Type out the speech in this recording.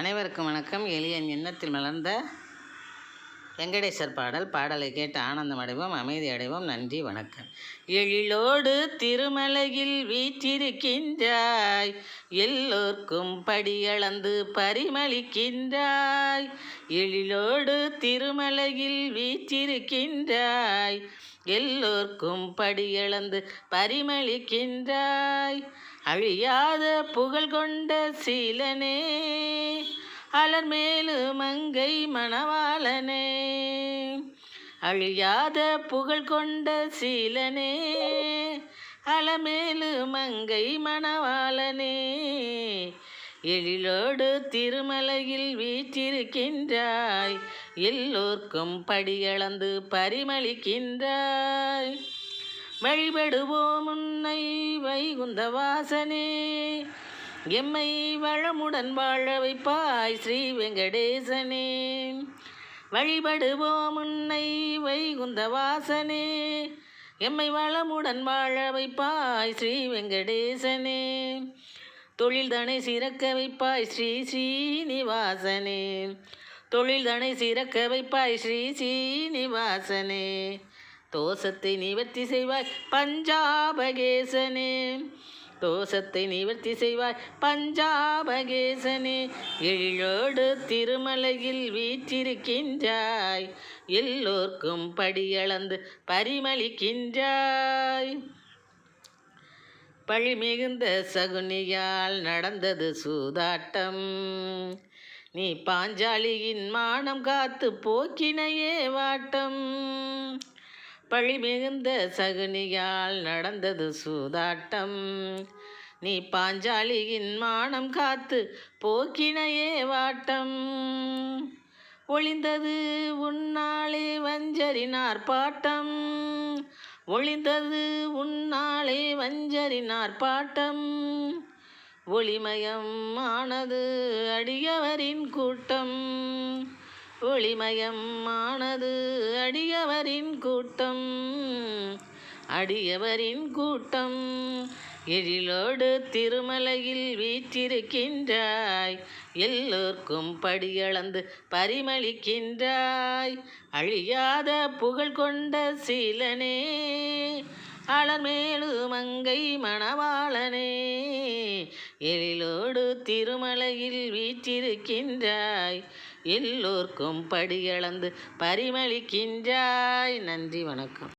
அனைவருக்கும் வணக்கம். எளியன் எண்ணத்தில் மலர்ந்த வெங்கடேசர் பாடலை கேட்டு ஆனந்தம் அடைவோம், அமைதி அடைவோம். நன்றி, வணக்கம். எழிலோடு திருமலையில் வீற்றிருக்கின்றாய், எல்லோர்க்கும் படியளந்து பரிமளிக்கின்றாய். எழிலோடு திருமலையில் வீற்றிருக்கின்றாய், எல்லோர்க்கும் படியளந்து பரிமளிக்கின்றாய். அழியாத புகழ் கொண்ட சீலனே, அலர்மேலு மங்கை மணவாளனே. அழியாத புகழ் கொண்ட சீலனே, அலர்மேலு மங்கை மணவாளனே. எழிலோடு திருமலையில் வீற்றிருக்கின்றாய், எல்லோர்க்கும் படியளந்து பரிமளிக்கின்றாய். வழிபடுவோம் உன்னை வைகுந்த வாசனே, எம்மை வளமுடன் வாழ வைப்பாய் ஸ்ரீ வெங்கடேசனே. வழிபடுவோம் உன்னை வைகுந்த வாசனே, எம்மை வளமுடன் வாழ வைப்பாய் ஸ்ரீ வெங்கடேசனே. தொழில் தனை சிறக்க வைப்பாய் ஸ்ரீ ஸ்ரீனிவாசனே. தொழில் தனை சிறக்க வைப்பாய் ஸ்ரீ ஸ்ரீனிவாசனே. தோஷத்தை நிவர்த்தி செய்வாய் பஞ்சாபகேசனே. தோஷத்தை நிவர்த்தி செய்வாய் பஞ்சாபகேசனே. எழிலோடு திருமலையில் வீற்றிருக்கின்றாய், எல்லோர்க்கும் படியளந்து பரிமளிக்கின்றாய். பழி மிகுந்த சகுனியால் நடந்தது சூதாட்டம், நீ பாஞ்சாலியின் மானம் காத்து போக்கினையே வாட்டம். பழி மிகுந்த சகுனியால் நடந்தது சூதாட்டம், நீ பாஞ்சாலியின் மானம் காத்து போக்கினையே வாட்டம். ஒளிந்தது உன்னாலே வஞ்சரினார் பாட்டம், ஒளிந்தது உன்னாலே வஞ்சரினார் பாட்டம். ஒளிமயம் ஆனது அடியவரின் கூட்டம், ஒளிமயம் ஆனது அடியவரின் கூட்டம், அடியவரின் கூட்டம். எழிலோடு திருமலையில் வீற்றிருக்கின்றாய், எல்லோர்க்கும் படியளந்து பரிமளிக்கின்றாய். அழியாத புகழ் கொண்ட சீலனே, அலர்மேலு மங்கை மணவாளனே. எழிலோடு திருமலையில் வீற்றிருக்கின்றாய், எல்லோர்க்கும் படியளந்து பரிமளிக்கின்றாய். நன்றி, வணக்கம்.